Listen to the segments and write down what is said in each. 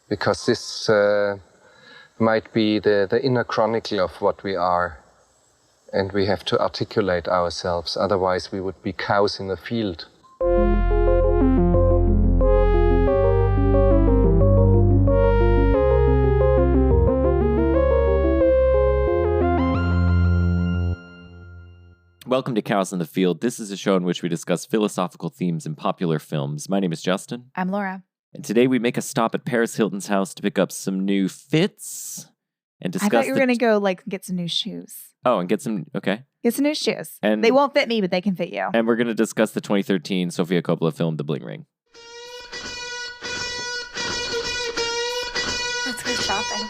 because this might be the inner chronicle of what we are, and we have to articulate ourselves, otherwise we would be cows in a field. Welcome to Cows in the Field. This is a show in which we discuss philosophical themes in popular films. My name is Justin. I'm Laura. And today we make a stop at Paris Hilton's house to pick up some new fits and discuss. I thought you were going to go get some new shoes. Oh, and get some, okay. Get some new shoes. And they won't fit me, but they can fit you. And we're going to discuss the 2013 Sofia Coppola film, The Bling Ring. Let's go shopping.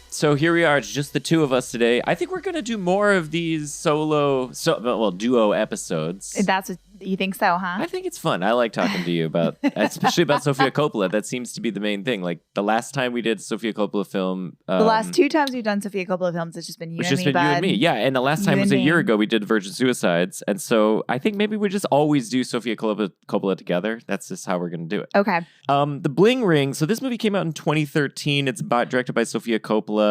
So here we are. It's just the two of us today. I think we're going to do more of these duo episodes. That's what you think so, huh? I think it's fun. I like talking to you about, especially about Sofia Coppola. That seems to be the main thing. Like the last time we did a Sofia Coppola film. The last two times we've done Sofia Coppola films, it's just been you and me. It's just been you and me. Yeah. And the last time was a year ago. We did Virgin Suicides. And so I think maybe we just always do Sofia Coppola together. That's just how we're going to do it. Okay. The Bling Ring. So this movie came out in 2013. It's directed by Sofia Coppola.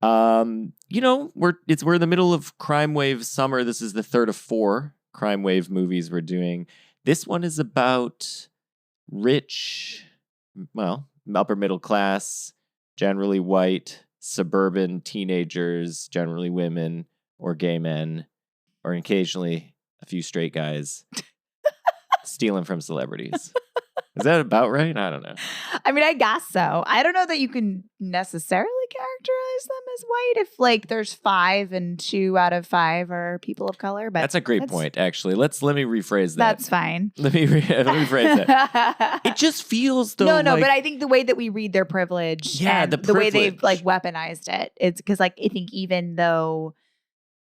We're in the middle of Crimewave summer. This is the third of 4 Crimewave movies we're doing. This one is about rich, upper middle class, generally white, suburban teenagers, generally women or gay men, or occasionally a few straight guys stealing from celebrities. Is that about right? I don't know. I mean, I guess so. I don't know that you can necessarily characterize them as white if there's 5 and 2 out of 5 are people of color. But that's a great point, actually. Let me rephrase that. That's fine. Let me rephrase that. It just feels though. No, but I think the way that we read their privilege, and the way they've weaponized it, it's because I think even though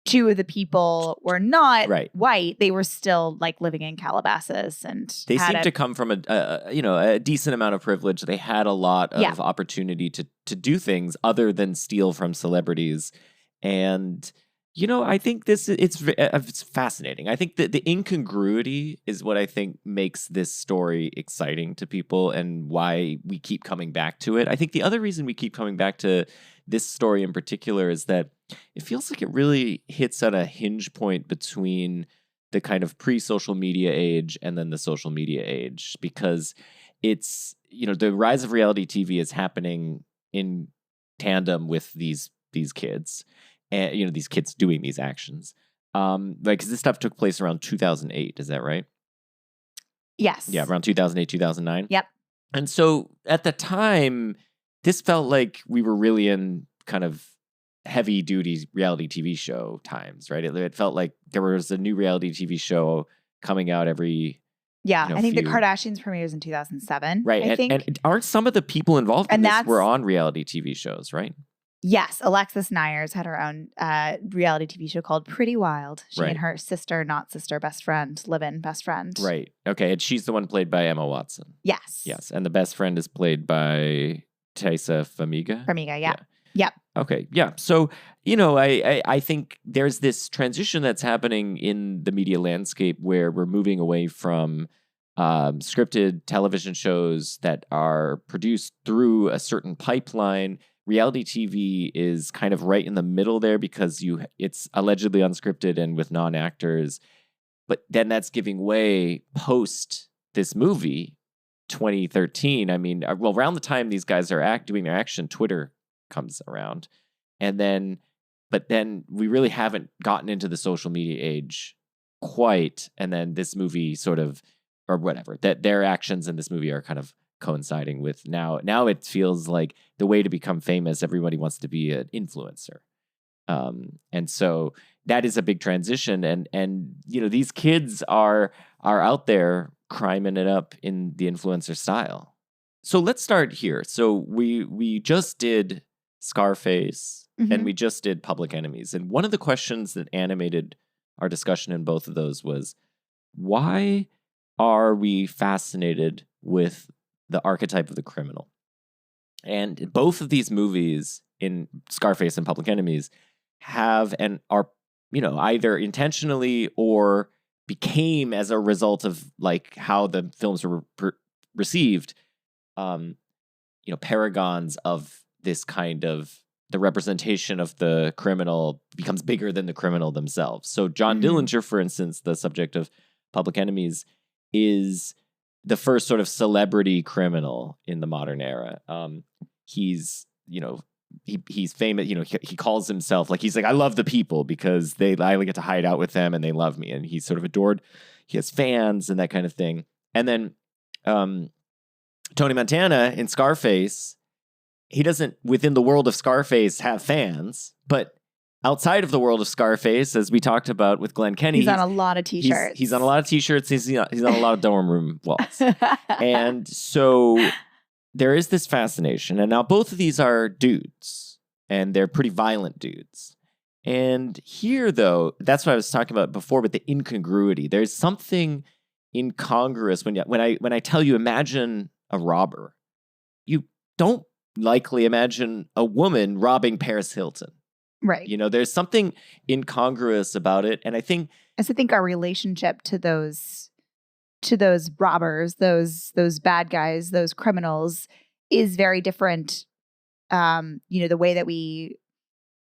2 of the people were not white, they were still living in Calabasas, and they seem to come from a decent amount of privilege. They had a lot of opportunity to do things other than steal from celebrities, and I think it's fascinating. I think that the incongruity is what I think makes this story exciting to people, and why we keep coming back to it. I think the other reason we keep coming back to this story in particular is that it feels like it really hits at a hinge point between the kind of pre-social media age and then the social media age, because it's, the rise of reality TV is happening in tandem with these kids, and, these kids doing these actions. Because this stuff took place around 2008. Is that right? Yes. Yeah, around 2008, 2009. Yep. And so at the time, this felt like we were really in kind of heavy duty reality TV show times, right? It felt like there was a new reality TV show coming out every. Yeah, I think the Kardashians premieres in 2007. Right. And aren't some of the people involved in this were on reality TV shows, right? Yes. Alexis Nyers had her own reality TV show called Pretty Wild. She and her best friend, live-in best friend. Right. Okay. And she's the one played by Emma Watson. Yes. Yes. And the best friend is played by Taissa Farmiga. Yeah. Yep. Okay. Yeah. So, I think there's this transition that's happening in the media landscape where we're moving away from scripted television shows that are produced through a certain pipeline. Reality TV is kind of right in the middle there because it's allegedly unscripted and with non-actors. But then that's giving way post this movie, 2013. I mean, around the time these guys are doing their action, Twitter comes around. But then we really haven't gotten into the social media age quite. And then this movie that their actions in this movie are kind of coinciding with now it feels like the way to become famous, everybody wants to be an influencer. And so that is a big transition. And these kids are out there criming it up in the influencer style. So let's start here. So we just did Scarface, and we just did Public Enemies. And one of the questions that animated our discussion in both of those was, why are we fascinated with the archetype of the criminal? And both of these movies, in Scarface and Public Enemies, have and are, either intentionally or became as a result of like how the films were received, paragons of this kind of the representation of the criminal becomes bigger than the criminal themselves. So John Dillinger, for instance, the subject of Public Enemies, is the first sort of celebrity criminal in the modern era. He's famous. He calls himself he's like, I love the people because I get to hide out with them and they love me. And he's sort of adored. He has fans and that kind of thing. And then Tony Montana in Scarface, he doesn't, within the world of Scarface, have fans, but outside of the world of Scarface, as we talked about with Glenn Kenny, he's on a lot of t-shirts. He's on a lot of t-shirts. He's on a lot of dorm room walls. And so there is this fascination. And now both of these are dudes, and they're pretty violent dudes. And here, though, that's what I was talking about before with the incongruity. There's something incongruous when I tell you, imagine a robber. You don't likely imagine a woman robbing Paris Hilton. Right. There's something incongruous about it. And I think our relationship to those robbers, those bad guys, those criminals is very different. The way that we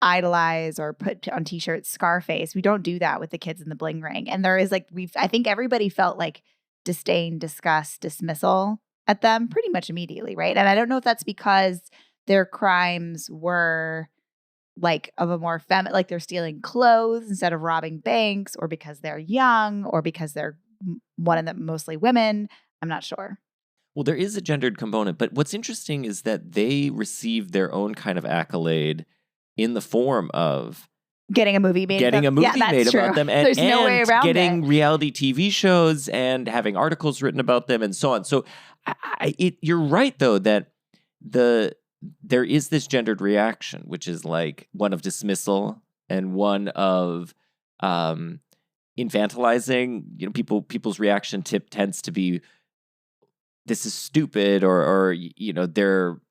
idolize or put on t-shirts Scarface, we don't do that with the kids in the Bling Ring. And there is I think everybody felt like disdain, disgust, dismissal at them pretty much immediately, right? And I don't know if that's because their crimes were of a more feminine, like they're stealing clothes instead of robbing banks, or because they're young, or because they're one of them mostly women. I'm not sure. Well, there is a gendered component, but what's interesting is that they received their own kind of accolade in the form of getting a movie made about them, and, there's no way around getting it. Reality TV shows and having articles written about them and so on. So you're right, though, that there is this gendered reaction, which is like one of dismissal and one of infantilizing. People's reaction tends to be, this is stupid, or they're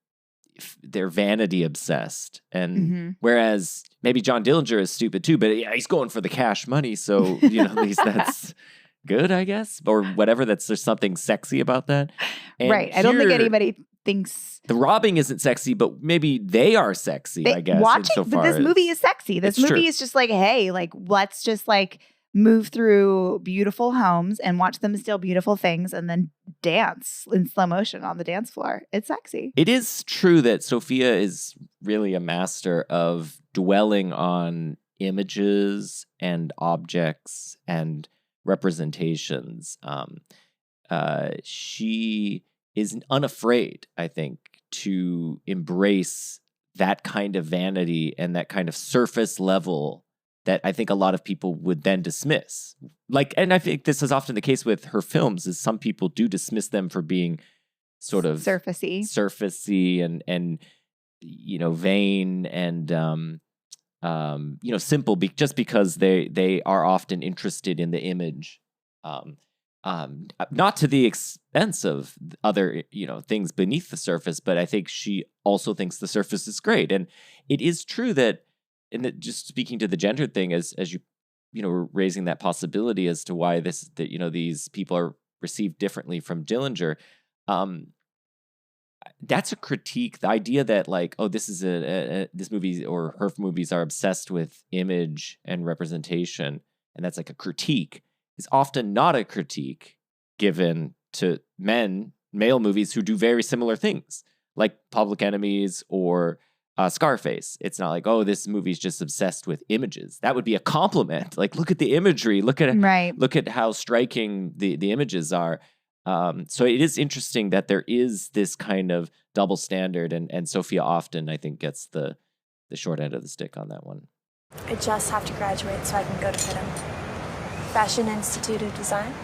vanity obsessed. And whereas maybe John Dillinger is stupid too, but he's going for the cash money. So, at least that's good, I guess, or whatever. There's something sexy about that. And right. I don't think anybody thinks the robbing isn't sexy, but maybe they are sexy, I guess. But this movie is sexy. This movie is just hey, let's just move through beautiful homes and watch them steal beautiful things and then dance in slow motion on the dance floor. It's sexy. It is true that Sofia is really a master of dwelling on images and objects and representations. She is unafraid, I think, to embrace that kind of vanity and that kind of surface level that I think a lot of people would then dismiss. And I think this is often the case with her films, is some people do dismiss them for being sort of surfacey and vain and simple, just because they are often interested in the image, not to the expense of other things beneath the surface. But I think she also thinks the surface is great, and it is true that. And just speaking to the gender thing, as you were raising that possibility as to why these people are received differently from Dillinger, that's a critique. The idea that this is this movie or her movies are obsessed with image and representation, and that's like a critique, is often not a critique given to male movies who do very similar things, like Public Enemies or Scarface. It's not like, oh, this movie's just obsessed with images. That would be a compliment. Look at the imagery. Look at how striking the images are. So it is interesting that there is this kind of double standard, and Sofia often, I think, gets the short end of the stick on that one. I just have to graduate so I can go to FITM. Fashion Institute of Design.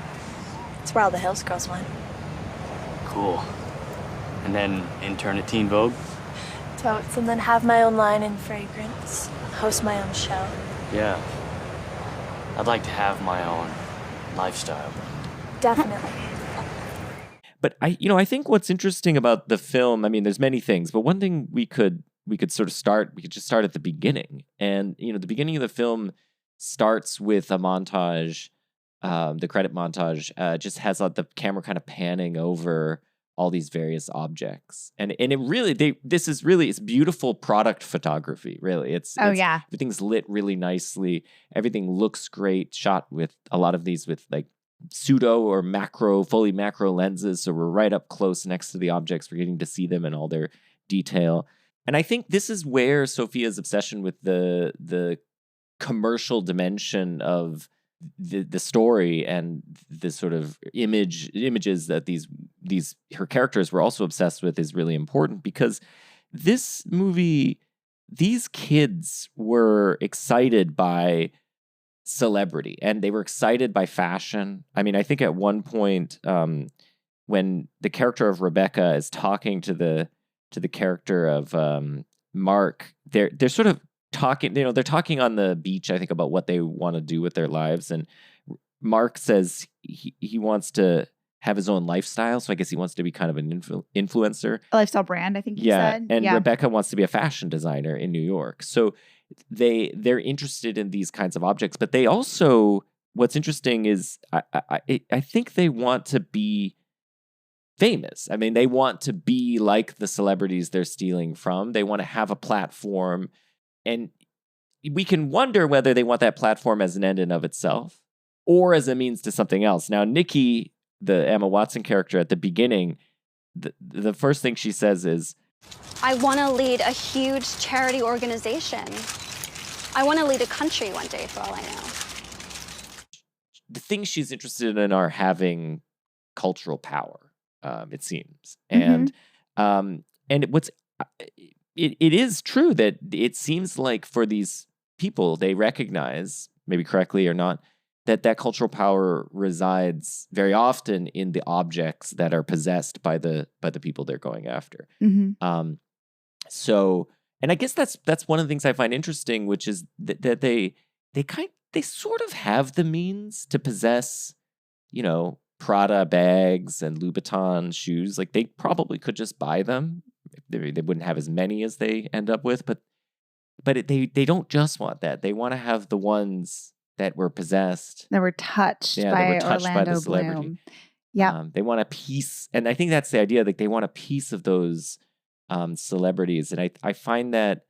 It's where all the Hills girls went. Cool. And then intern at Teen Vogue? Totes, and then have my own line in fragrance. Host my own show. Yeah. I'd like to have my own lifestyle. Definitely. But I think what's interesting about the film, I mean, there's many things, but one thing we could just start at the beginning. And, the beginning of the film starts with a montage, the credit montage, just has the camera kind of panning over all these various objects. And it really, it's beautiful product photography, really. Everything's lit really nicely. Everything looks great, shot with a lot of these with like pseudo or fully macro lenses. So we're right up close next to the objects. We're getting to see them in all their detail. And I think this is where Sofia's obsession with the commercial dimension of the story and the sort of images that these her characters were also obsessed with is really important, because this movie, these kids were excited by celebrity and they were excited by fashion. I mean, I think at one point when the character of Rebecca is talking to the character of Mark, they're sort of talking, they're talking on the beach, I think, about what they want to do with their lives. And Mark says he wants to have his own lifestyle. So I guess he wants to be kind of an influencer. A lifestyle brand, I think he said. And Rebecca wants to be a fashion designer in New York. So they're interested in these kinds of objects. But they also, what's interesting is I think they want to be famous. I mean, they want to be like the celebrities they're stealing from. They want to have a platform. And we can wonder whether they want that platform as an end in of itself or as a means to something else. Now, Nikki, the Emma Watson character at the beginning, the first thing she says is, I want to lead a huge charity organization. I want to lead a country one day, for all I know. The things she's interested in are having cultural power, it seems. And what's... It is true that it seems like for these people, they recognize, maybe correctly or not, that cultural power resides very often in the objects that are possessed by the people they're going after. So, and I guess that's one of the things I find interesting, which is that they sort of have the means to possess, Prada bags and Louboutin shoes. Like they probably could just buy them. They wouldn't have as many as they end up with, but they don't just want that. They want to have the ones that were possessed, that were touched by Orlando the celebrity. Bloom. Yeah, they want a piece, and I think that's the idea. Like they want a piece of those celebrities, and I find that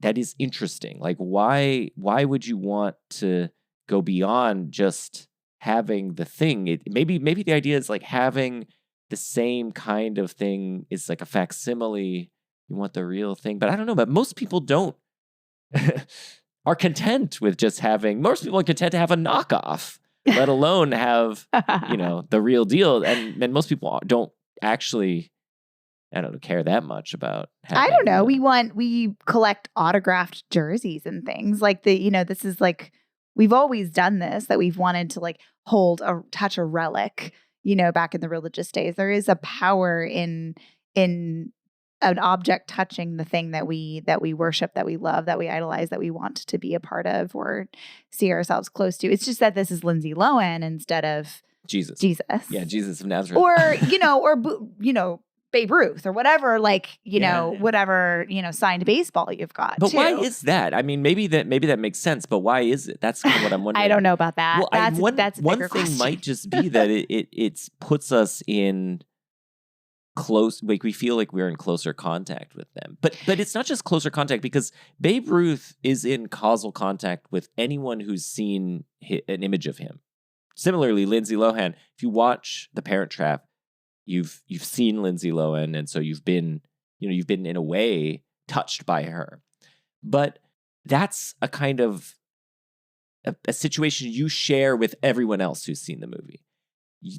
is interesting. Like why would you want to go beyond just having the thing? Maybe the idea is like having the same kind of thing is like a facsimile. You want the real thing, but I don't know. But most people don't are content with just having. Most people are content to have a knockoff, let alone have the real deal. And most people don't actually, I don't know, care that much about. I don't know. We collect autographed jerseys and things like this is like we've always done this. That we've wanted to like touch a relic. Back in the religious days, there is a power in an object touching the thing that we worship, that we love, that we idolize, that we want to be a part of or see ourselves close to. It's just that this is Lindsay Lohan instead of Jesus. Yeah, Jesus of Nazareth. Or Babe Ruth or whatever, whatever, signed baseball you've got. But too. why is that? I mean, maybe that makes sense, but why is it? That's kind of what I'm wondering. I don't know about that. Well, that's a bigger question. One thing might just be that it puts us in close, like we feel like we're in closer contact with them. But it's not just closer contact, because Babe Ruth is in causal contact with anyone who's seen an image of him. Similarly, Lindsay Lohan, if you watch The Parent Trap, you've seen Lindsay Lohan, and so you've been in a way touched by her. But that's a kind of a situation you share with everyone else who's seen the movie.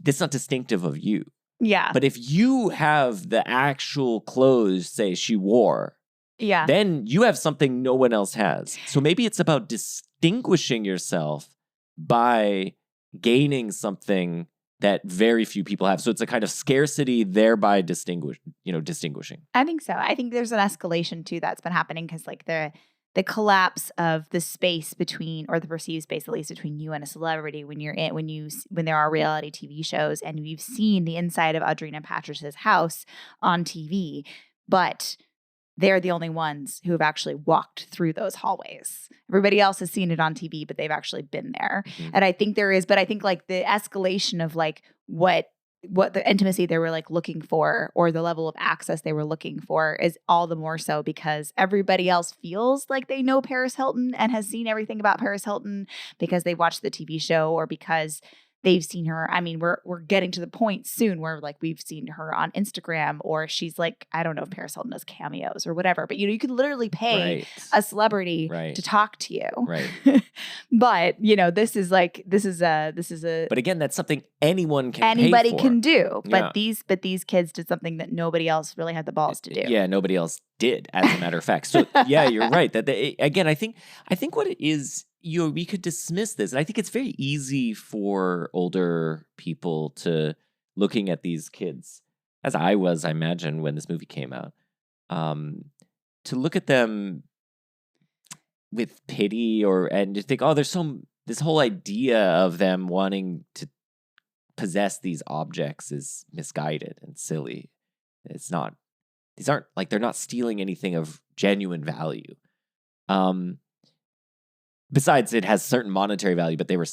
That's not distinctive of you. Yeah. But if you have the actual clothes, say, she wore, then you have something no one else has. So maybe it's about distinguishing yourself by gaining something that very few people have. So it's a kind of scarcity, thereby distinguishing. I think so. I think there's an escalation too that's been happening because like the the collapse of the space between, or the perceived space, at least between you and a celebrity when there are reality TV shows, and we've seen the inside of Audrina Patridge's house on TV, but they're the only ones who have actually walked through those hallways. Everybody else has seen it on TV, but they've actually been there. Mm-hmm. And I think there is, but I think like the escalation of like what the intimacy they were like looking for, or the level of access they were looking for, is all the more so because everybody else feels like they know Paris Hilton and has seen everything about Paris Hilton because they watched the TV show, or because they've seen her. I mean, we're getting to the point soon where like we've seen her on Instagram, or she's like, I don't know if Paris Hilton does cameos or whatever, but you could literally pay a celebrity to talk to you. Right. But this is a. But again, that's something anybody can do. But these kids did something that nobody else really had the balls to do. Yeah, nobody else did, as a matter of fact. So yeah, you're right. That again, I think what it is. We could dismiss this. And I think it's very easy for older people to, looking at these kids, as I was, I imagine, when this movie came out, to look at them with pity, and to think, oh, there's this whole idea of them wanting to possess these objects is misguided and silly. It's not. These aren't like, they're not stealing anything of genuine value. Besides, it has certain monetary value, but they were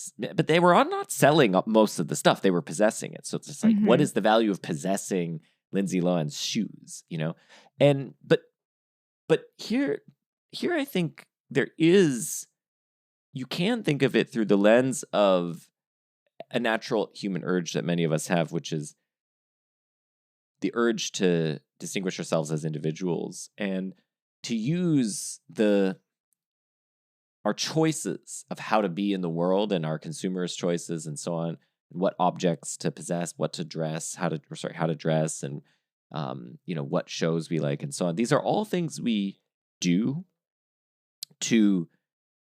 not selling most of the stuff. They were possessing it. So it's just like, mm-hmm. What is the value of possessing Lindsay Lohan's shoes? And but here I think there is. You can think of it through the lens of a natural human urge that many of us have, which is the urge to distinguish ourselves as individuals and to use our choices of how to be in the world, and our consumers' choices and so on, and what objects to possess, what to dress, how to dress, and what shows we like and so on. These are all things we do to,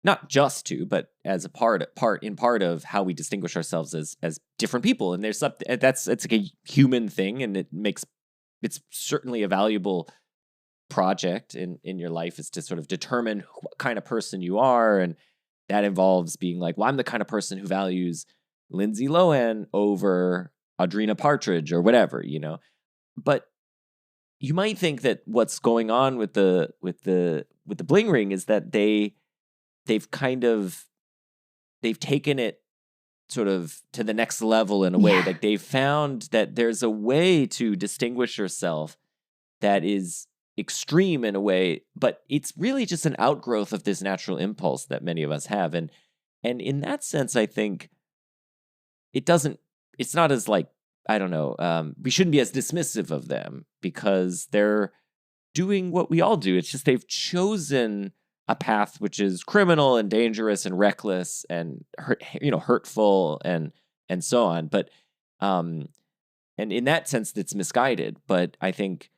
not just to, but as a part of how we distinguish ourselves as different people. And there's something it's like a human thing, and it's certainly a valuable project in your life, is to sort of determine what kind of person you are, and that involves being like, well, I'm the kind of person who values Lindsay Lohan over Audrina Partridge or whatever, But you might think that what's going on with the Bling Ring is that they've taken it sort of to the next level in a way. Like they've found that there's a way to distinguish yourself that is extreme in a way, but it's really just an outgrowth of this natural impulse that many of us have. And in that sense, I think it's not as like, I don't know, we shouldn't be as dismissive of them because they're doing what we all do. It's just they've chosen a path which is criminal and dangerous and reckless and hurtful and so on. But and in that sense, it's misguided. But I think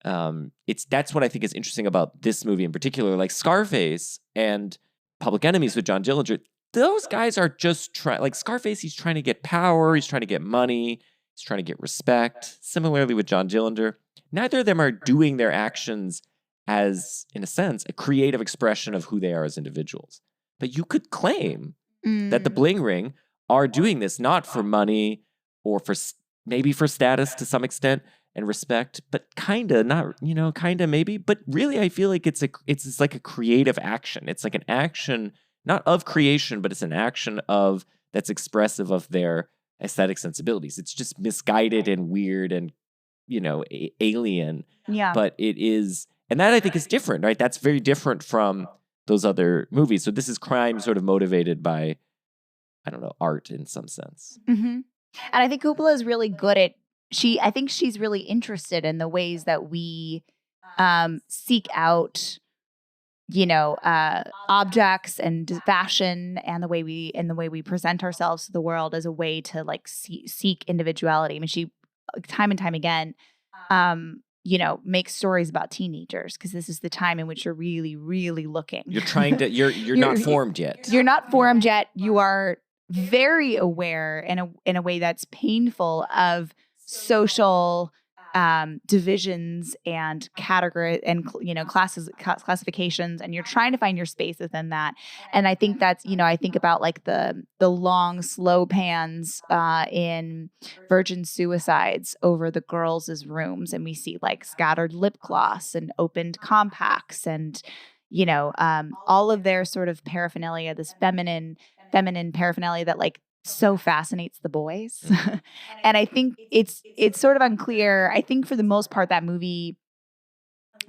that's what I think is interesting about this movie in particular. Like Scarface and Public Enemies with John Dillinger, those guys are just like Scarface, he's trying to get power, he's trying to get money, he's trying to get respect. Similarly with John Dillinger, neither of them are doing their actions as, in a sense, a creative expression of who they are as individuals. But you could claim that the Bling Ring are doing this not for money or maybe for status to some extent and respect, but kinda not, kinda maybe. But really, I feel like it's like a creative action. It's like an action not of creation, but it's an action that's expressive of their aesthetic sensibilities. It's just misguided and weird and alien. Yeah. But it is. And that I think is different, right? That's very different from those other movies. So this is crime sort of motivated by, I don't know, art in some sense. Mm-hmm. And I think Coppola is really good at, I think she's really interested in the ways that we seek out, objects and fashion and the way we present ourselves to the world as a way to like seek individuality. I mean, she time and time again, make stories about teenagers because this is the time in which you're really, really looking. You're not formed yet. You're not formed yet. You are very aware in a way that's painful of social divisions and category and classifications, and you're trying to find your space within that. And I think that's, I think about like the long slow pans in Virgin Suicides over the girls' rooms, and we see like scattered lip gloss and opened compacts and all of their sort of paraphernalia, this feminine paraphernalia that like so fascinates the boys. And I think it's sort of unclear. I think for the most part, that movie,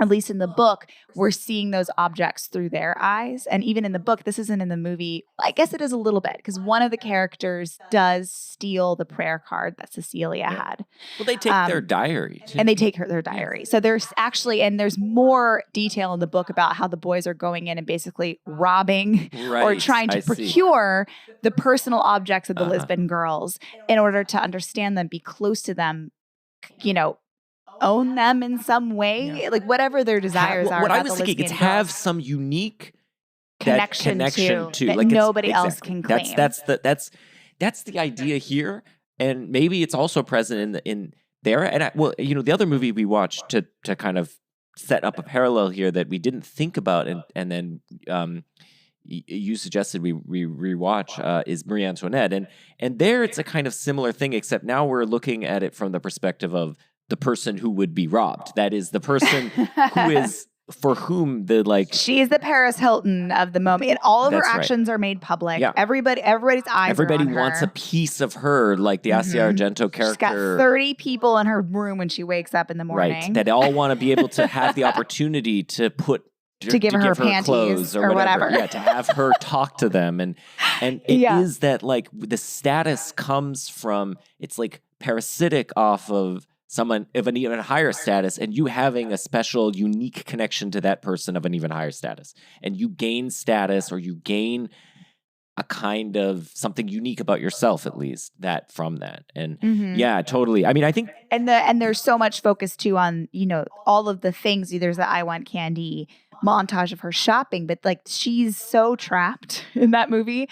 at least in the book, we're seeing those objects through their eyes. And even in the book, this isn't in the movie. I guess it is a little bit, because one of the characters does steal the prayer card that Cecilia had. Well, they take their diary, too. And they take their diary. Yeah. So there's actually, and there's more detail in the book about how the boys are going in and basically robbing or trying to procure the personal objects of the Lisbon girls in order to understand them, be close to them, own them in some way, like whatever their desires are. What I was thinking, it's have some unique connection to that like nobody else can claim. That's the idea here, and maybe it's also present in there. And the other movie we watched to kind of set up a parallel here that we didn't think about, and then you suggested we rewatch is Marie Antoinette, and there it's a kind of similar thing, except now we're looking at it from the perspective of the person who would be robbed. That is the person who is, for whom she is the Paris Hilton of the moment, and all of her actions are made public. Yeah. Everybody's eyes. Everybody are on wants her. A piece of her, like the Asia Argento character. She's got 30 people in her room when she wakes up in the morning. Right, that all want to be able to have the opportunity to give her panties clothes or whatever. Yeah, to have her talk to them, and it is that like the status comes from, it's like parasitic off of someone of an even higher status, and you having a special, unique connection to that person of an even higher status. And you gain status, or you gain a kind of something unique about yourself, at least, that from that. And yeah, totally. I mean, I think... And there's so much focus, too, on, all of the things. There's the I Want Candy montage of her shopping, but like she's so trapped in that movie.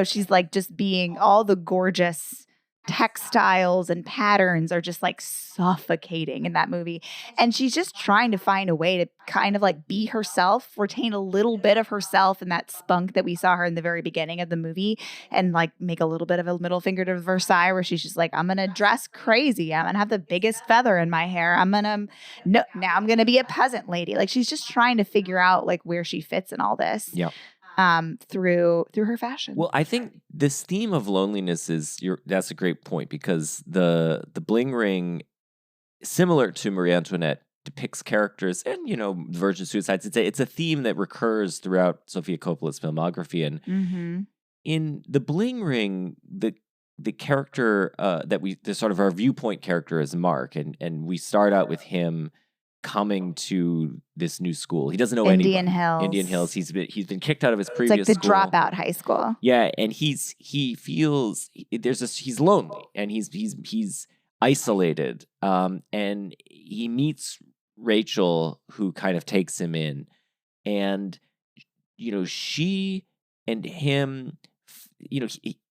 She's like just being all the gorgeous textiles and patterns are just like suffocating in that movie. And she's just trying to find a way to kind of like be herself, retain a little bit of herself and that spunk that we saw her in the very beginning of the movie, and like make a little bit of a middle finger to Versailles, where she's just like, I'm going to dress crazy. I'm going to have the biggest feather in my hair. now I'm going to be a peasant lady. Like she's just trying to figure out like where she fits in all this. Yeah. Through her fashion. Well, I think this theme of loneliness that's a great point, because the Bling Ring, similar to Marie Antoinette, depicts characters, and Virgin Suicides. It's a theme that recurs throughout Sofia Coppola's filmography, and in the Bling Ring, the character the sort of our viewpoint character is Mark, and we start out with him coming to this new school. He doesn't know Indian Hills. He's been kicked out of his previous school. It's like the school. dropout high school. Yeah, and he feels he's lonely, and he's isolated. And he meets Rachel, who kind of takes him in, and she and him,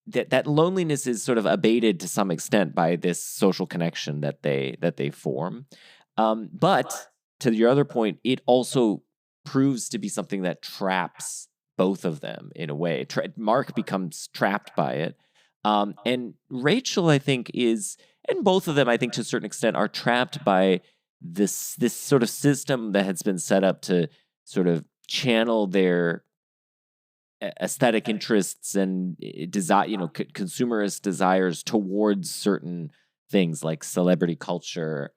that loneliness is sort of abated to some extent by this social connection that they form. But to your other point, it also proves to be something that traps both of them in a way. Mark becomes trapped by it. And Rachel, I think, and both of them, I think, to a certain extent, are trapped by this sort of system that has been set up to sort of channel their aesthetic interests and consumerist desires towards certain things like celebrity culture,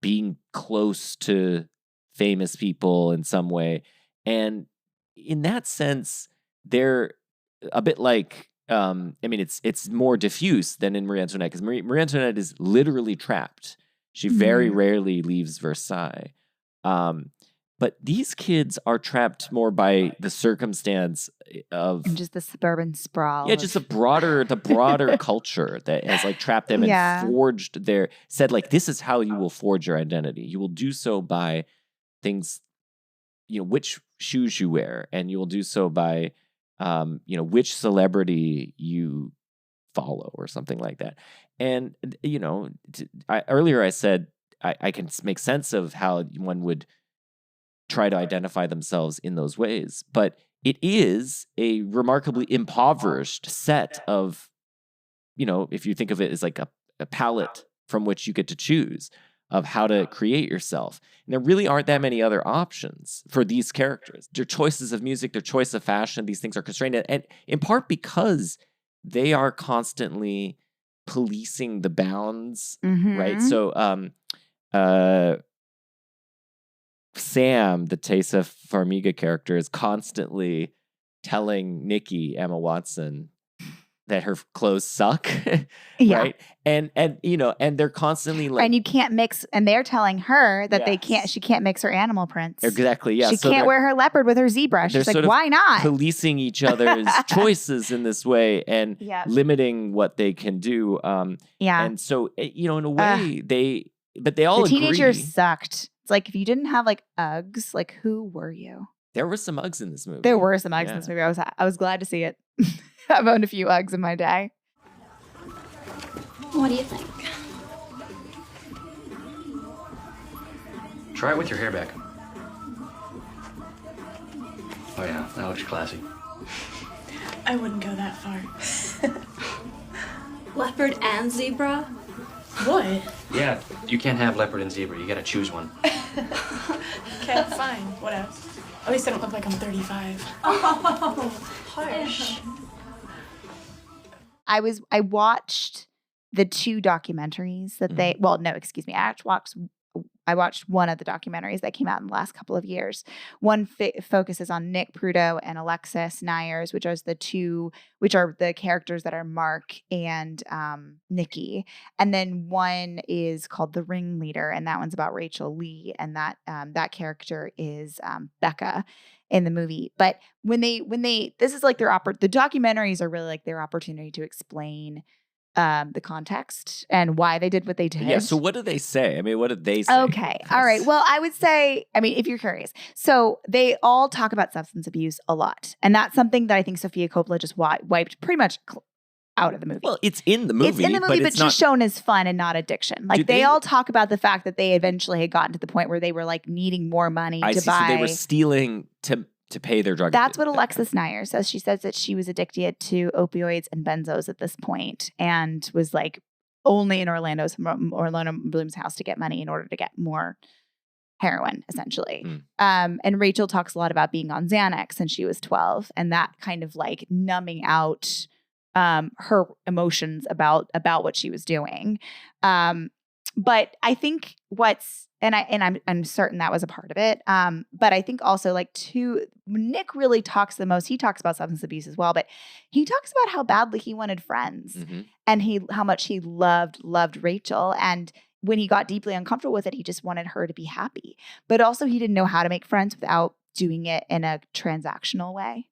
being close to famous people in some way. And in that sense, they're a bit like, it's more diffuse than in Marie Antoinette, because Marie Antoinette is literally trapped. She very rarely leaves Versailles. But these kids are trapped more by the circumstance of... And just the suburban sprawl. Yeah, just the broader culture that has like trapped them and forged said like, this is how you will forge your identity. You will do so by things, which shoes you wear, and you will do so by, which celebrity you follow or something like that. And earlier I said I can make sense of how one would try to identify themselves in those ways, but it is a remarkably impoverished set of, if you think of it as like a palette from which you get to choose of how to create yourself. And there really aren't that many other options for these characters. Their choices of music, their choice of fashion, these things are constrained, and in part because they are constantly policing the bounds, right? So, Sam, the Tessa Farmiga character, is constantly telling Nikki, Emma Watson, that her clothes suck, right? And they're constantly like, and you can't mix. And they're telling her that she can't mix her animal prints. Exactly. Yeah, she can't wear her leopard with her zebra. She's like, why not? Policing each other's choices in this way and limiting what they can do. And so in a way, they all agree. The teenagers sucked. It's like, if you didn't have like Uggs, like, who were you? There were some Uggs in this movie. There were some Uggs in this movie. I was glad to see it. I've owned a few Uggs in my day. What do you think? Try it with your hair back. Oh yeah, that looks classy. I wouldn't go that far. Leopard and zebra? What? Yeah, you can't have leopard and zebra. You gotta choose one. Okay, fine. What else? At least I don't look like I'm 35. Oh, harsh. I watched the 2 documentaries that they, I watched one of the documentaries that came out in the last couple of years. One focuses on Nick Prudo and Alexis Nyers, which are the characters that are Mark and Nikki. And then one is called The Ringleader, and that one's about Rachel Lee, and that character is Becca in the movie. But when they this is like the documentaries are really like their opportunity to explain the context and why they did what they did. Yeah. So what do they say? I mean, what did they say? Okay. All right. Well, I would say, if you're curious, so they all talk about substance abuse a lot. And that's something that I think Sofia Coppola just wiped pretty much out of the movie. Well, it's in the movie. It's in the movie, but just shown as fun and not addiction. Like they all talk about the fact that they eventually had gotten to the point where they were like needing more money to buy. So they were stealing to pay their drug. That's what Alexis Nyers says. She says that she was addicted to opioids and benzos at this point and was like only in Orlando Bloom's house to get money in order to get more heroin, essentially. And Rachel talks a lot about being on Xanax since she was 12 and that kind of like numbing out her emotions about what she was doing. But I think I'm certain that was a part of it. But I think also Nick really talks the most. He talks about substance abuse as well, but he talks about how badly he wanted friends and how much he loved Rachel. And when he got deeply uncomfortable with it, he just wanted her to be happy. But also he didn't know how to make friends without doing it in a transactional way,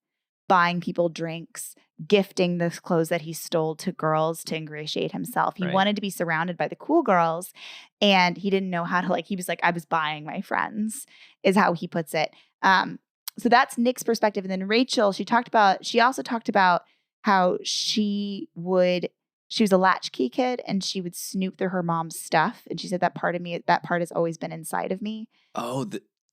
buying people drinks, gifting the clothes that he stole to girls to ingratiate himself. He wanted to be surrounded by the cool girls and he didn't know how to he was like, I was buying my friends is how he puts it. So that's Nick's perspective. And then Rachel, she also talked about how she was a latchkey kid and she would snoop through her mom's stuff. And she said that part has always been inside of me. Oh,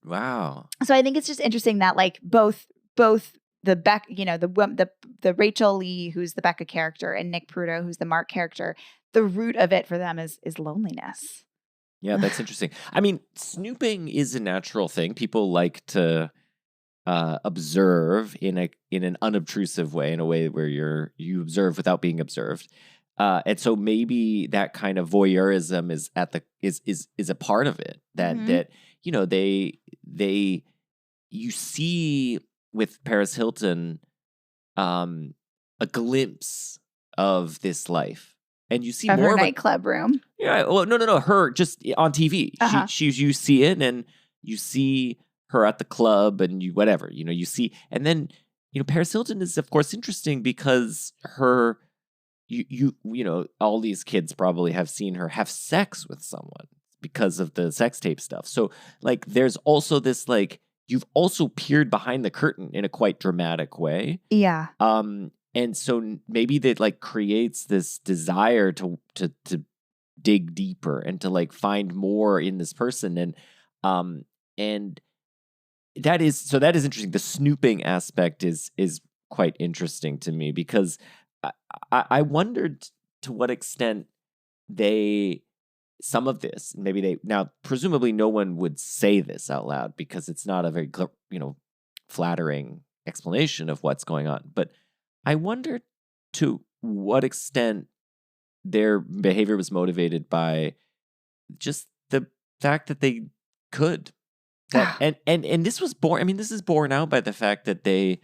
wow. So I think it's just interesting that like both the the Rachel Lee, who's the Becca character, and Nick Prudo, who's the Mark character, the root of it for them is loneliness. Yeah, that's interesting. I mean, snooping is a natural thing. People like to observe in an unobtrusive way, in a way where you observe without being observed. And so maybe that kind of voyeurism is a part of it. That you see with Paris Hilton a glimpse of this life. And you see of more her of nightclub room. Yeah. Well, no. Her just on TV. You see it, and you see her at the club, and you see, and then Paris Hilton is of course interesting because her, all these kids probably have seen her have sex with someone because of the sex tape stuff. So like, there's also this like, you've also peered behind the curtain in a quite dramatic way. Yeah. so maybe that like creates this desire to dig deeper and to like find more in this person. And that is interesting. The snooping aspect is quite interesting to me, because I wondered to what extent some of this, now presumably no one would say this out loud because it's not a very, flattering explanation of what's going on. But I wonder to what extent their behavior was motivated by just the fact that they could. And this was born. I mean, this is borne out by the fact that they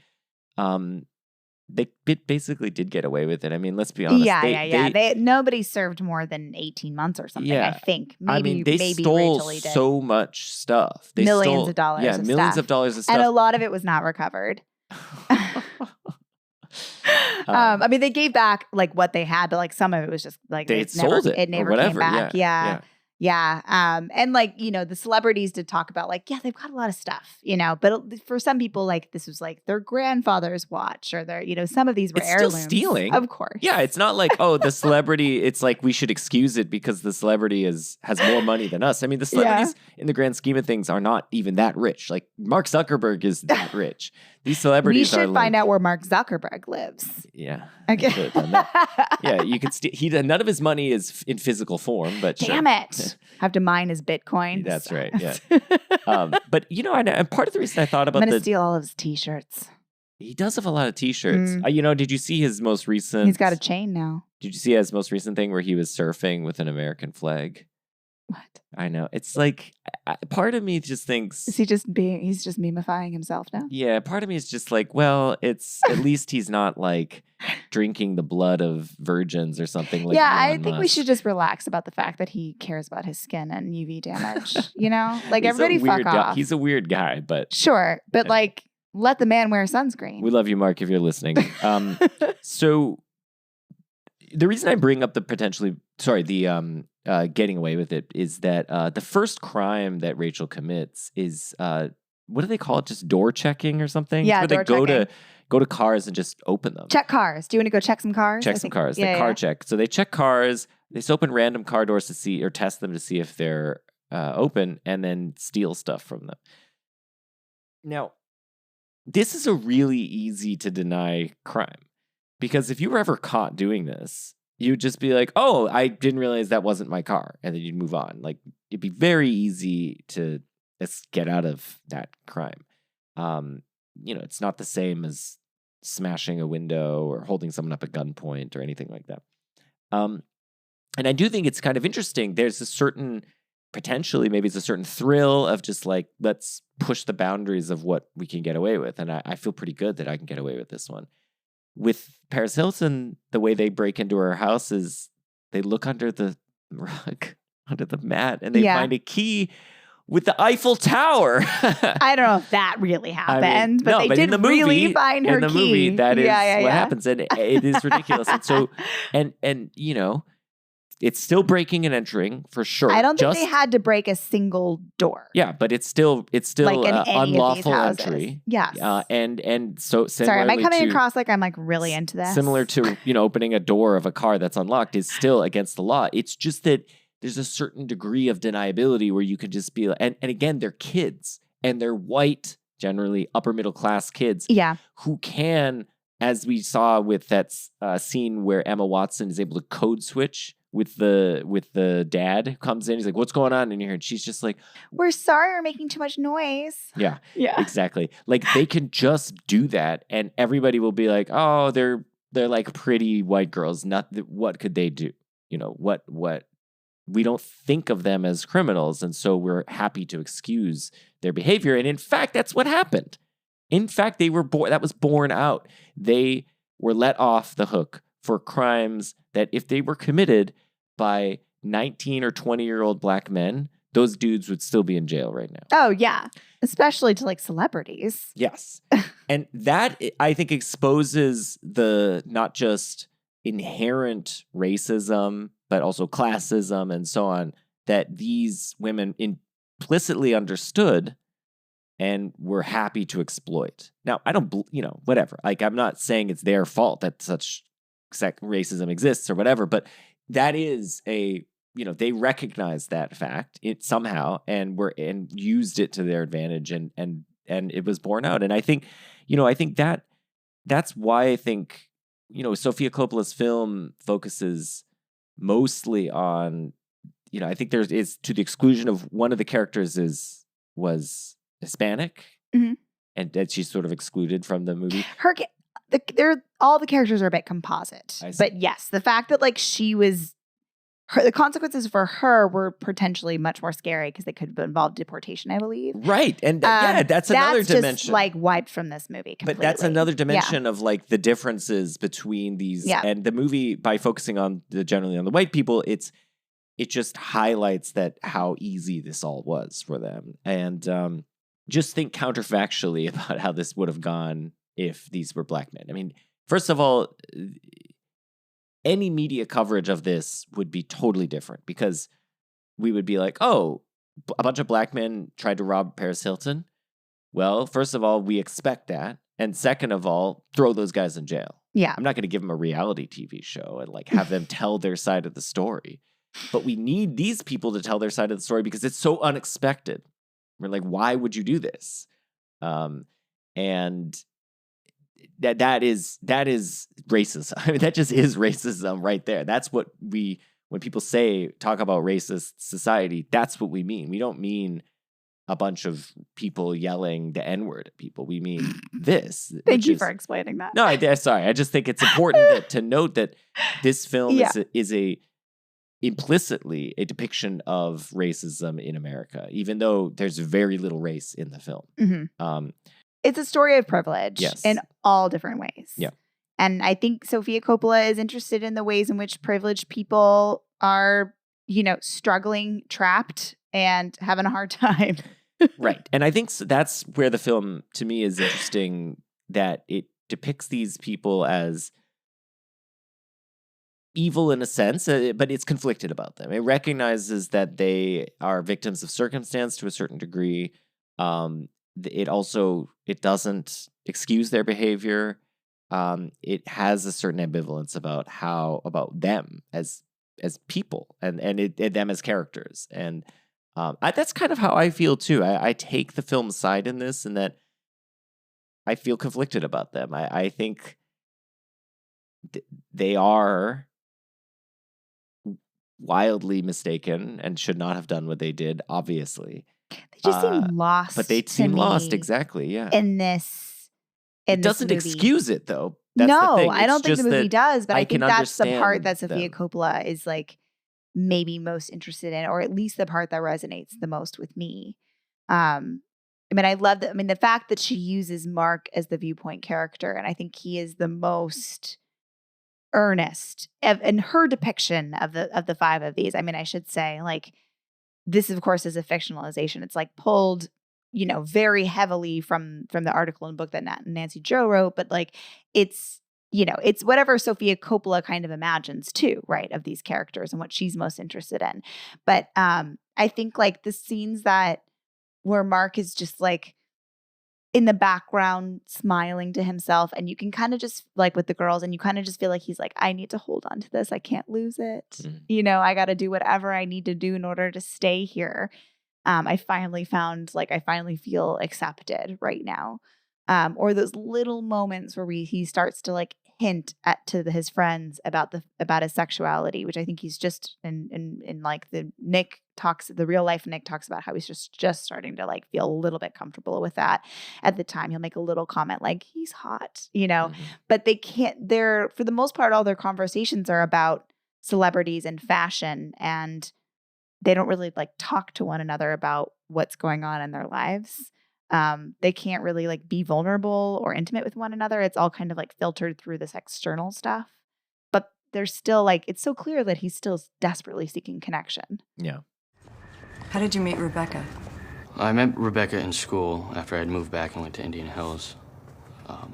basically did get away with it. I mean, let's be honest. Nobody served more than 18 months or something. I think. Maybe they stole Rachel did. So much stuff. Millions of dollars. Yeah, millions of dollars of stuff, and a lot of it was not recovered. I mean, they gave back like what they had, but like some of it was just like they sold it. It never came back. Yeah. And like, the celebrities did talk about like, they've got a lot of stuff, but for some people, like this was like their grandfather's watch or their, some of these were heirlooms. Still stealing. Of course. Yeah. It's not like, the celebrity, it's like we should excuse it because the celebrity has more money than us. I mean, the celebrities in the grand scheme of things are not even that rich. Like Mark Zuckerberg is that rich. These celebrities we should find out where Mark Zuckerberg lives. Yeah. Okay. Yeah, you could steal. None of his money is in physical form, but damn it, have to mine his Bitcoin. That's right. Yeah. But and part of the reason I thought about I'm gonna steal all of his T-shirts. He does have a lot of T-shirts. Did you see his most recent? He's got a chain now. Did you see his most recent thing where he was surfing with an American flag? What? I know. It's like part of me just thinks he's just memifying himself now? Yeah, part of me is just like, well, it's at least he's not like drinking the blood of virgins or something like that. Yeah, I think we should just relax about the fact that he cares about his skin and UV damage, Like everybody fuck off. He's a weird guy, but sure, but like let the man wear sunscreen. We love you, Mark, if you're listening. So the reason I bring up the getting away with it is that the first crime that Rachel commits is what do they call it? Just door checking or something? Yeah, where they go to cars and just open them. Check cars. Do you want to go check some cars? Check some cars. They car check. So they check cars. They just open random car doors to see or test them to see if they're open, and then steal stuff from them. Now, this is a really easy to deny crime, because if you were ever caught doing this, you'd just be like, oh, I didn't realize that wasn't my car. And then you'd move on. Like, it'd be very easy to get out of that crime. It's not the same as smashing a window or holding someone up at gunpoint or anything like that. And I do think it's kind of interesting. There's a certain, potentially, maybe it's a certain thrill of just like, let's push the boundaries of what we can get away with. And I feel pretty good that I can get away with this one. With Paris Hilton, the way they break into her house is they look under the rug, under the mat, and they find a key with the Eiffel Tower. I don't know if that really happened, but they did really find her key. In the movie, that is what happens, and it is ridiculous. And so, and it's still breaking and entering for sure. I don't think they had to break a single door. Yeah, but it's still like unlawful entry. Yes. And so sorry, am I coming across like I'm like really into this? Similar to opening a door of a car that's unlocked is still against the law. It's just that there's a certain degree of deniability where you could just be and again, they're kids and they're white, generally upper middle class kids. Yeah. Who can, as we saw with that scene where Emma Watson is able to code switch with the dad who comes in. He's like, what's going on in here? And she's just like, we're sorry, we're making too much noise. Yeah. Exactly. Like they can just do that and everybody will be like, oh, they're like pretty white girls. What could they do? What we don't think of them as criminals. And so we're happy to excuse their behavior. And in fact, that's what happened. In fact, that was borne out. They were let off the hook for crimes that if they were committed by 19 or 20-year-old black men, those dudes would still be in jail right now. Oh, yeah. Especially to like celebrities. Yes. And that, I think, exposes the not just inherent racism, but also classism and so on, that these women implicitly understood and were happy to exploit. Now, I don't, whatever. Like, I'm not saying it's their fault that such racism exists or whatever, but that is they recognized that fact somehow and used it to their advantage and it was borne out. And I think that's why I think, Sofia Coppola's film focuses mostly on, I think is to the exclusion of one of the characters was Hispanic, and that she's sort of excluded from the movie. All the characters are a bit composite, but yes, the fact that like the consequences for her were potentially much more scary because they could have involved deportation, I believe. Right, and that's another dimension. Just like wiped from this movie completely. But that's another dimension of like the differences between these, and the movie by focusing on generally on the white people, it just highlights that how easy this all was for them, and just think counterfactually about how this would have gone if these were black men. I mean, first of all, any media coverage of this would be totally different because we would be like, oh, a bunch of black men tried to rob Paris Hilton. Well, first of all, we expect that. And second of all, throw those guys in jail. Yeah. I'm not going to give them a reality TV show and like have them tell their side of the story. But we need these people to tell their side of the story because it's so unexpected. We're like, why would you do this? And that is racism. I mean, that just is racism right there. That's what when people talk about racist society, that's what we mean. We don't mean a bunch of people yelling the N-word at people. We mean this. Thank you for explaining that. No, sorry. I just think it's important to note that this film is implicitly a depiction of racism in America, even though there's very little race in the film. Mm-hmm. It's a story of privilege in all different ways. Yeah. And I think Sofia Coppola is interested in the ways in which privileged people are, struggling, trapped, and having a hard time. Right. And I think that's where the film, to me, is interesting, that it depicts these people as evil in a sense, but it's conflicted about them. It recognizes that they are victims of circumstance to a certain degree. It doesn't excuse their behavior. It has a certain ambivalence about them as people and them as characters. And that's kind of how I feel too. I take the film's side in this, and that I feel conflicted about them. I think they are wildly mistaken and should not have done what they did, obviously. They just seem lost. But they seem lost, exactly, yeah. It doesn't excuse it, though. That's the thing. I don't think the movie does, but I think that's the part that Sofia Coppola is like maybe most interested in, or at least the part that resonates the most with me. I mean, I love that. I mean, the fact that she uses Mark as the viewpoint character, and I think he is the most earnest in her depiction of the five of these. I mean, I should say, like, this, of course, is a fictionalization. It's like pulled, very heavily from the article and book that Nancy Jo wrote, but like it's whatever Sofia Coppola kind of imagines too, right, of these characters and what she's most interested in. But I think like the scenes where Mark is just like in the background smiling to himself, and you can kind of just like with the girls, and you kind of just feel like he's like, I need to hold on to this. I can't lose it. Mm-hmm. I got to do whatever I need to do in order to stay here. I finally feel accepted right now. Or those little moments where he starts to like hint to his friends about his sexuality, which I think he's just in like the real life Nick talks about how he's just starting to like feel a little bit comfortable with that. At the time, he'll make a little comment like he's hot, mm-hmm. But they can't. For the most part, all their conversations are about celebrities and fashion, and they don't really like talk to one another about what's going on in their lives. They can't really like be vulnerable or intimate with one another. It's all kind of like filtered through this external stuff. But there's still like, it's so clear that he's still desperately seeking connection. Yeah. How did you meet Rebecca? I met Rebecca in school after I'd moved back and went to Indian Hills.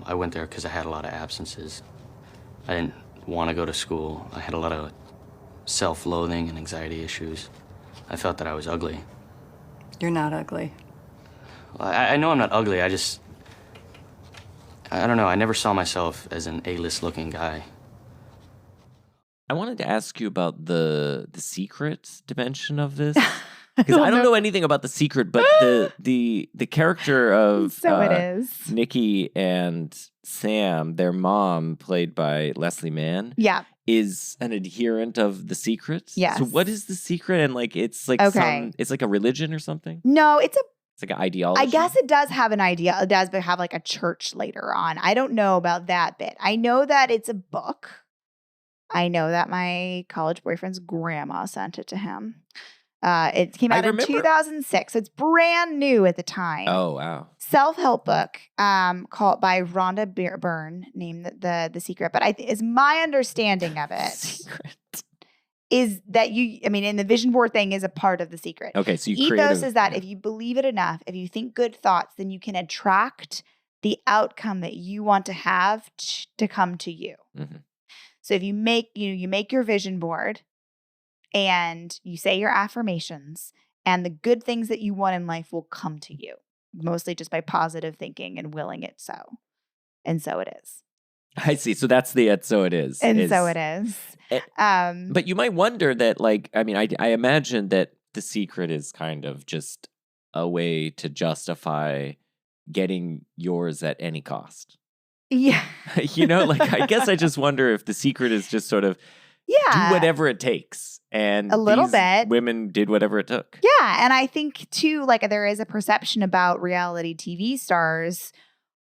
I went there because I had a lot of absences. I didn't want to go to school. I had a lot of self-loathing and anxiety issues. I felt that I was ugly. You're not ugly. I know I'm not ugly. I don't know. I never saw myself as an A-list looking guy. I wanted to ask you about the secret dimension of this. Because I don't know anything about The Secret, but the character of it is. Nikki and Sam, their mom, played by Leslie Mann, is an adherent of The Secret. Yes. So what is The Secret? And it's like it's like a religion or something? No, it's like an ideology. I guess it does have an idea. It does have like a church later on. I don't know about that bit. I know that it's a book. I know that my college boyfriend's grandma sent it to him. It came out in 2006. So it's brand new at the time. Oh, wow. Self-help book called by Rhonda Byrne, named The Secret. But is my understanding of it Secret. Is that in the vision board thing is a part of The Secret. Okay, so ethos is that if you believe it enough, if you think good thoughts, then you can attract the outcome that you want to have to come to you. Mm-hmm. So if you make your vision board and you say your affirmations, and the good things that you want in life will come to you, mostly just by positive thinking and willing it so. And so it is. I see. So that's the so it is. And so it is. But you might wonder that, I imagine that The Secret is kind of just a way to justify getting yours at any cost. Yeah. I guess I just wonder if The Secret is just sort of do whatever it takes. And a little bit. Women did whatever it took. Yeah. And I think, too, there is a perception about reality TV stars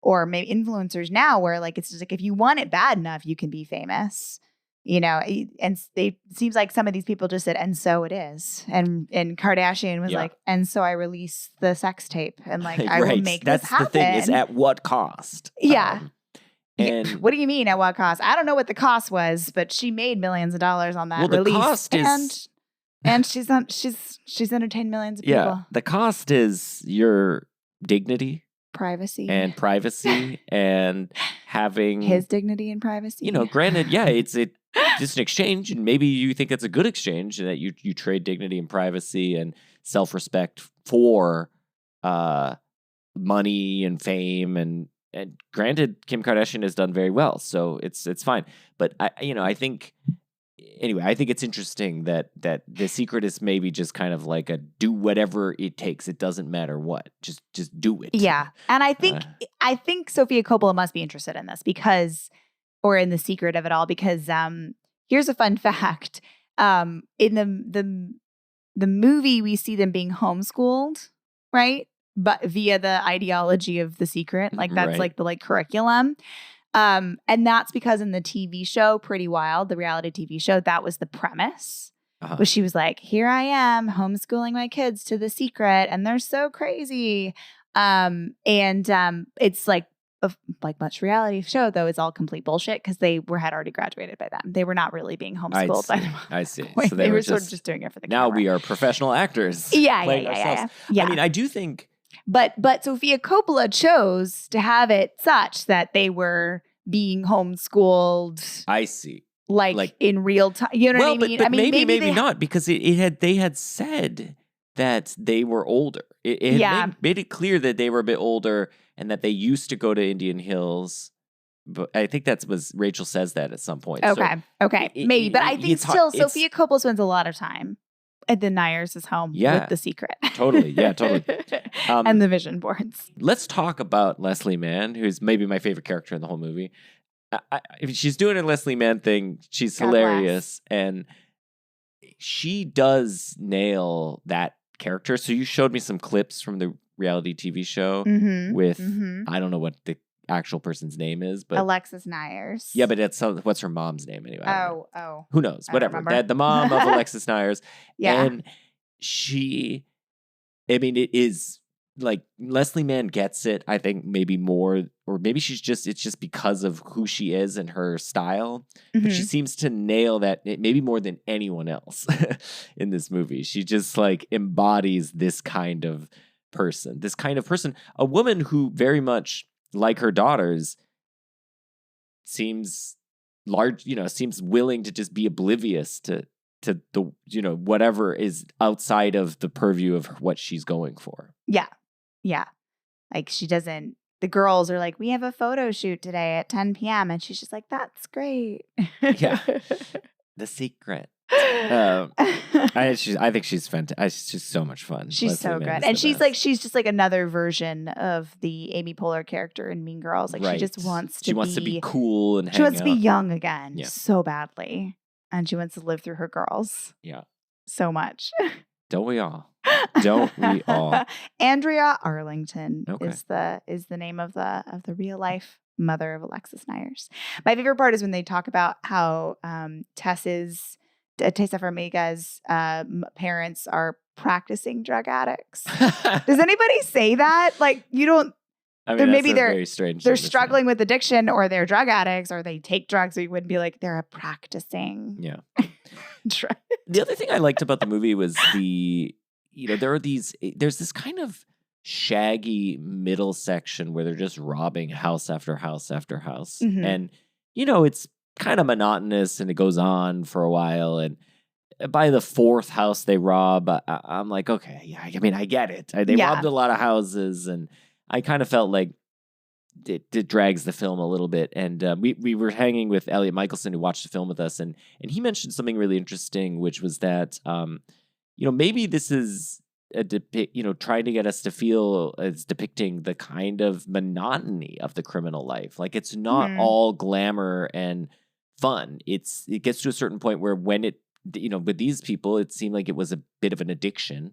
or maybe influencers now where, it's just if you want it bad enough, you can be famous. And it seems like some of these people just said, and so it is. And Kardashian was like, and so I release the sex tape. And, I will make this happen. That's the thing, is at what cost? Yeah. And what do you mean at what cost? I don't know what the cost was, but she made millions of dollars on that release. The cost is, and she's entertained millions of people. Yeah, the cost is your dignity, privacy, and having his dignity and privacy. Granted, it's just an exchange, and maybe you think it's a good exchange, and that you trade dignity and privacy and self-respect for money and fame and granted, Kim Kardashian has done very well, so it's fine. But I think it's interesting that The Secret is maybe just kind of like a do whatever it takes. It doesn't matter what, just do it. Yeah, and I think Sofia Coppola must be interested in this or in the secret of it all, because here's a fun fact: in the movie, we see them being homeschooled, right? But via the ideology of The Secret, that's right. the curriculum. And that's because in the TV show, Pretty Wild, the reality TV show, that was the premise. But she was like, here I am homeschooling my kids to The Secret, and they're so crazy. It's like much reality show, though, it's all complete bullshit because they had already graduated by then. They were not really being homeschooled by them. I see. So they were sort of just doing it for the now camera. we are professional actors. Yeah. I do think. But Sofia Coppola chose to have it such that they were being homeschooled. I see. Like in real time. You know what I mean? But maybe not, because they had said that they were older. It made it clear that they were a bit older and that they used to go to Indian Hills. But I think Rachel says that at some point. Okay. Maybe. But I think still Sofia Coppola spends a lot of time at the Nyers' home with The Secret. Totally. Yeah, totally. And the vision boards. Let's talk about Leslie Mann, who's maybe my favorite character in the whole movie. She's doing a Leslie Mann thing. She's hilarious. And she does nail that character. So you showed me some clips from the reality TV show with, I don't know what the actual person's name is, but Alexis Nyers. Yeah, but what's her mom's name anyway? Oh. Who knows? Whatever. The mom of Alexis Nyers. Yeah. And it is like Leslie Mann gets it, I think, maybe more, or maybe it's just because of who she is and her style. But she seems to nail that maybe more than anyone else in this movie. She just embodies this kind of person, a woman who very much, like her daughters, seems willing to just be oblivious to the, whatever is outside of the purview of what she's going for. Yeah. Like she doesn't, the girls are like, we have a photo shoot today at 10 p.m. And she's just like, that's great. Yeah. The secret. I think she's fantastic. She's just so much fun. She's Leslie so Mann good. is And the she's best. like, she's just like another version of the Amy Poehler character in Mean Girls. Like she just wants to be cool and she wants hang to be out. young again Yeah. so badly. And she wants to live through her girls. Yeah. So much. Don't we all? Don't we all? Andrea Arlington Okay. is the name of the real life mother of Alexis Nyers. My favorite part is when they talk about how Tessa Farmiga's parents are practicing drug addicts. Does anybody say that? Like you don't. I mean, maybe they're very strange. They're struggling with addiction, or they're drug addicts, or they take drugs. So you wouldn't be like they're a practicing. Yeah. drug. The other thing I liked about the movie was there's this kind of shaggy middle section where they're just robbing house after house after house. Mhm. And, it's kind of monotonous and it goes on for a while. And by the fourth house they rob, I'm like, okay, yeah, I mean, I get it. They robbed a lot of houses and I kind of felt like it drags the film a little bit. And we were hanging with Elliot Michelson, who watched the film with us, and he mentioned something really interesting, which was that maybe this is trying to get us to feel as depicting the kind of monotony of the criminal life. Like it's not all glamour and fun. It gets to a certain point where when it with these people, it seemed like it was a bit of an addiction.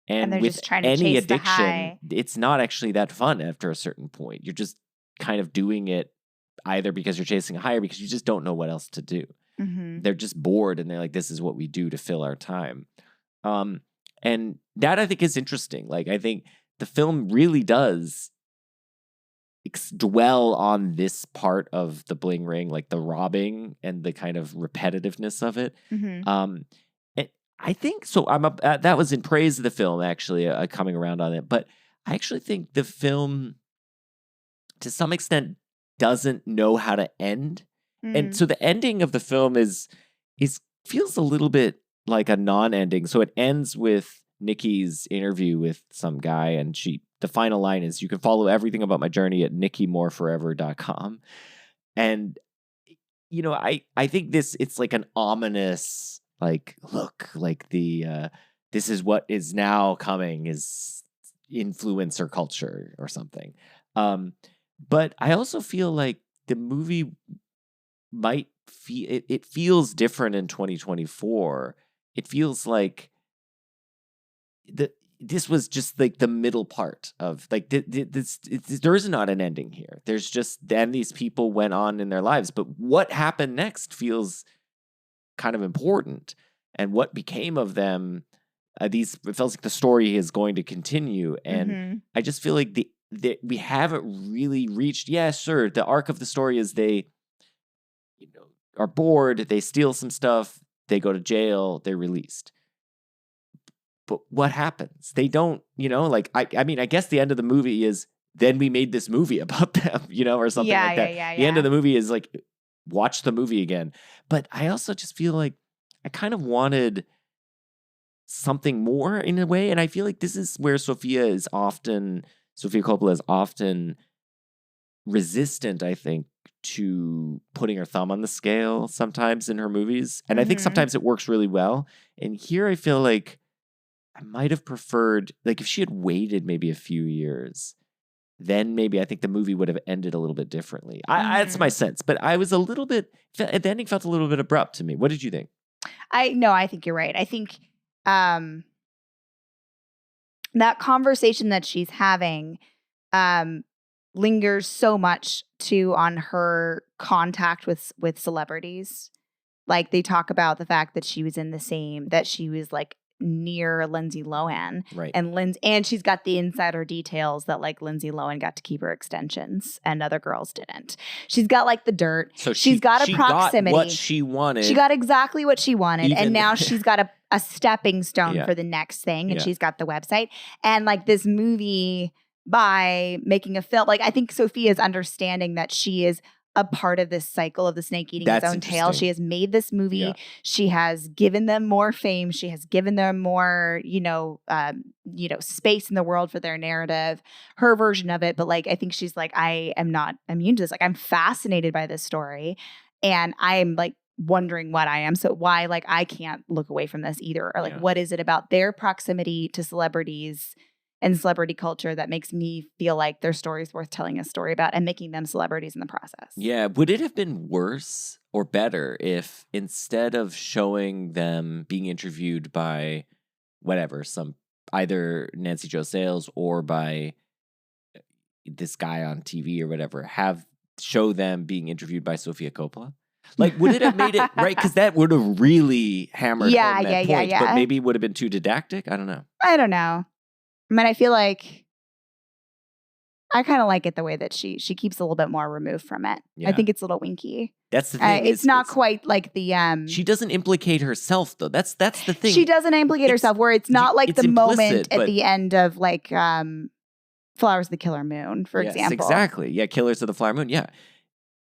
And they're with just trying to any chase the addiction, high. it's not actually that fun after a certain point. You're just kind of doing it either because you're chasing a high or because you just don't know what else to do. Mm-hmm. They're just bored and they're like, this is what we do to fill our time. And that I think is interesting. Like, I think the film really does dwell on this part of the Bling Ring, like the robbing and the kind of repetitiveness of it. Mm-hmm. And I think so. That was in praise of the film, actually, coming around on it. But I actually think the film, to some extent, doesn't know how to end. And so the ending of the film feels a little bit like a non-ending. So it ends with Nikki's interview with some guy, and the final line is, "You can follow everything about my journey at nikkimoreforever.com." And I think it's like an ominous, like, look, like this is what is now coming is influencer culture or something. But I also feel like the movie might it feels different in 2024. It feels like this was just like the middle part of like there is not an ending here. There's just then these people went on in their lives, but what happened next feels kind of important, and what became of them. It feels like the story is going to continue, and I just feel like we haven't really reached. Yeah, sure, the arc of the story is they, are bored, they steal some stuff, they go to jail, they're released. But what happens? They don't, I mean, I guess the end of the movie is then we made this movie about them, or something like that. The end of the movie is like, watch the movie again. But I also just feel like I kind of wanted something more in a way. And I feel like this is where Sofia Coppola is often resistant, I think, to putting her thumb on the scale sometimes in her movies. And I think sometimes it works really well. And here I feel like I might have preferred, like, if she had waited maybe a few years, then maybe I think the movie would have ended a little bit differently. That's my sense. But I was the ending felt a little bit abrupt to me. What did you think? I think you're right. I think that conversation that she's having lingers so much too on her contact with celebrities. Like they talk about the fact that she was like near Lindsay Lohan, right? And she's got the insider details that like Lindsay Lohan got to keep her extensions and other girls didn't. She's got like the dirt. So she's got a proximity. Got what she wanted. She got exactly what she wanted, and now she's got a stepping stone for the next thing. And she's got the website, and like this movie, by making a film, like I think Sophia's understanding that she is a part of this cycle of the snake eating its own tail. She has made this movie. Yeah. She has given them more fame. She has given them more, space in the world for their narrative, her version of it. But like, I think she's like, I am not immune to this. Like, I'm fascinated by this story, and I'm like wondering what I am. So why, like, I can't look away from this either. Or like, what is it about their proximity to celebrities and celebrity culture that makes me feel like their story is worth telling a story about and making them celebrities in the process? Yeah. Would it have been worse or better if instead of showing them being interviewed by whatever, either Nancy Jo Sales or by this guy on TV or whatever, show them being interviewed by Sofia Coppola? Like, would it have made it right? Because that would have really hammered home that point. But maybe it would have been too didactic. I don't know. I mean, I feel like I kind of like it the way that she keeps a little bit more removed from it. Yeah. I think it's a little winky. That's the thing. It's not quite like the She doesn't implicate herself though. That's the thing. She doesn't implicate herself. Where it's not like the moment at the end of like Flowers of the Killer Moon, for example. Exactly. Yeah, Killers of the Flower Moon. Yeah,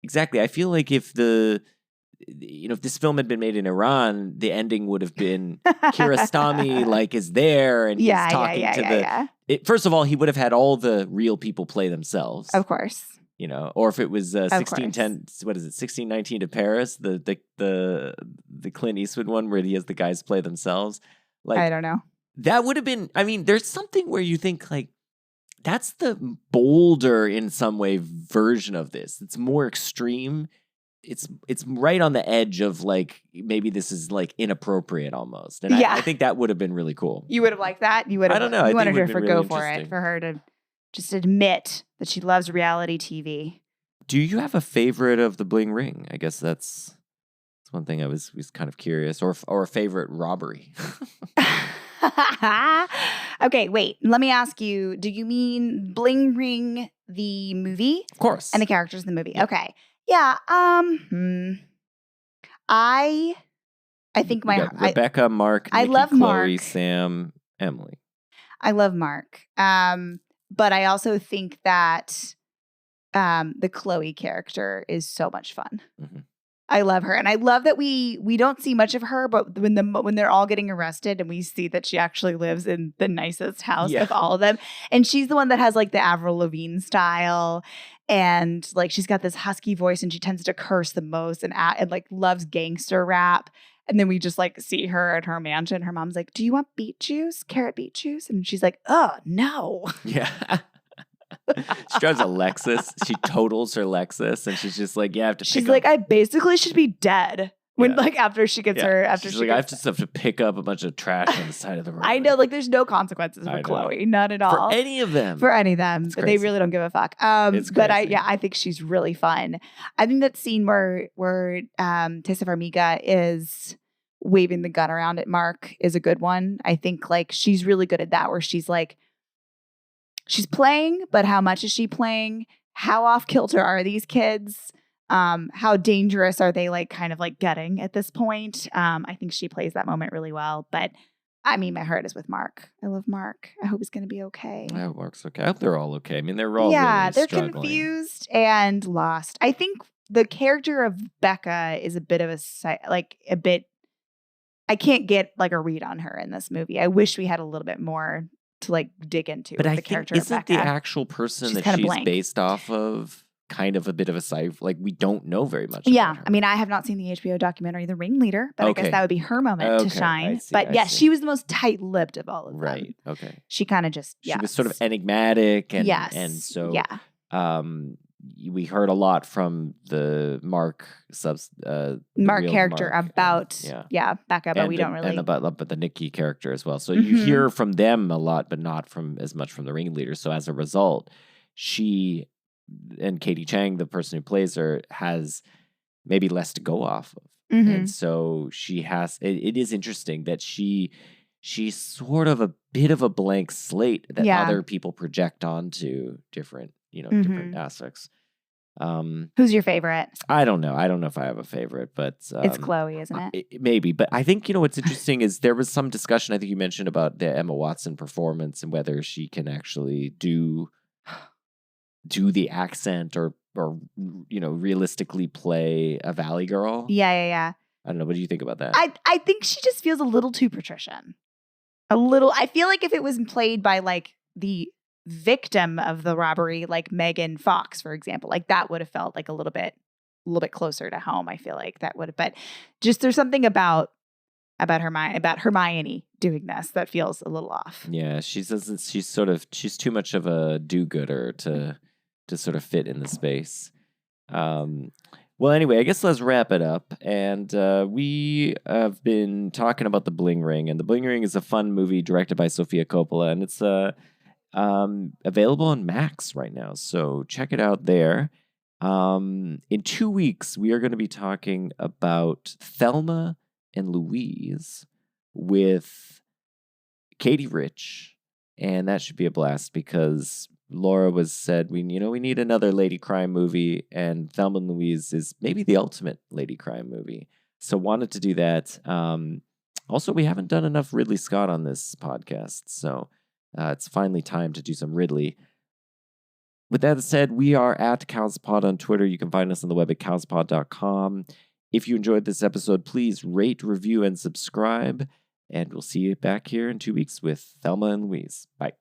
exactly. I feel like if if this film had been made in Iran, the ending would have been Kiarostami like is there and he's talking to first of all, he would have had all the real people play themselves. Of course. Or if it was 1610, what is it, 1619 to Paris, the Clint Eastwood one where he has the guys play themselves. Like, I don't know. That would have been, I mean, there's something where you think like, that's the bolder in some way version of this. It's more extreme. It's right on the edge of like, maybe this is like inappropriate almost. And I think that would have been really cool. You would have liked that? You would have, I don't know. You wanted her to go for it, for her to just admit that she loves reality TV. Do you have a favorite of the Bling Ring? I guess that's one thing I was kind of curious. Or a favorite robbery. Okay, wait. Let me ask you, do you mean Bling Ring the movie? Of course. And the characters in the movie. Yeah. Okay. Yeah. I think Rebecca, Mark, I Nikki, love Chloe, Mark. Sam, Emily. I love Mark. But I also think that the Chloe character is so much fun. Mm-hmm. I love her, and I love that we don't see much of her, but when they're all getting arrested, and we see that she actually lives in the nicest house of all of them, and she's the one that has like the Avril Lavigne style, and like she's got this husky voice, and she tends to curse the most, and like loves gangster rap. And then we just like see her at her mansion. Her mom's like, "Do you want beet juice? Carrot beet juice?" And she's like, "Oh no." Yeah. She drives a Lexus. She totals her Lexus, and she's just like, "Yeah, I have to." She's like, "I basically should be dead." When like after she gets her, after she's like, "I just have to pick up a bunch of trash on the side of the road." I know, like, there's no consequences for Chloe, none at all for any of them. But they really don't give a fuck. But I think she's really fun. I think that scene where Tessa Farmiga is waving the gun around at Mark is a good one. I think like she's really good at that, where she's like, she's playing, but how much is she playing? How off kilter are these kids? How dangerous are they like kind of like getting at this point? I think she plays that moment really well. But I mean, my heart is with Mark. I love Mark. I hope he's going to be okay. I hope Mark's okay. I hope they're all okay. I mean, they're all really they're struggling. Confused and lost. I think the character of Becca is a bit of I can't get like a read on her in this movie. I wish we had a little bit more to like dig into. But I the character think of Becca. Isn't the actual person that she's based off of kind of a bit of a side? Like we don't know very much. Yeah, about her. I mean, I have not seen the HBO documentary The Ringleader, but I guess that would be her moment to shine. She was the most tight-lipped of all of them. Right. Okay. She kind of just she was sort of enigmatic, and so we heard a lot from the Mark character about Becca, but we don't really about the Nikki character as well. So you hear from them a lot, but not from as much from the Ringleader. So as a result, she and Katie Chang, the person who plays her, has maybe less to go off of, and so she has. It is interesting that she's sort of a bit of a blank slate that other people project onto different different aspects. Who's your favorite? I don't know. I don't know if I have a favorite, but it's Chloe, isn't it? Maybe. But I think, what's interesting is there was some discussion, I think you mentioned, about the Emma Watson performance and whether she can actually do the accent or realistically play a Valley girl. Yeah. I don't know. What do you think about that? I think she just feels a little too patrician. A little. I feel like if it was played by like the victim of the robbery, like Megan Fox, for example, like that would have felt like a little bit closer to home. I feel like that would have, but just there's something about Hermione doing this that feels a little off. Yeah, she's too much of a do-gooder to sort of fit in the space. Well, anyway, I guess let's wrap it up. And we have been talking about The Bling Ring, and The Bling Ring is a fun movie directed by Sofia Coppola, and it's available on Max right now. So check it out there. In 2 weeks, we are going to be talking about Thelma and Louise with Katie Rich, and that should be a blast because Laura said we need another lady crime movie, and Thelma and Louise is maybe the ultimate lady crime movie. So wanted to do that. Also, we haven't done enough Ridley Scott on this podcast, so it's finally time to do some Ridley. With that said, we are at CowsPod on Twitter. You can find us on the web at cowspod.com. If you enjoyed this episode, please rate, review, and subscribe. And we'll see you back here in 2 weeks with Thelma and Louise. Bye.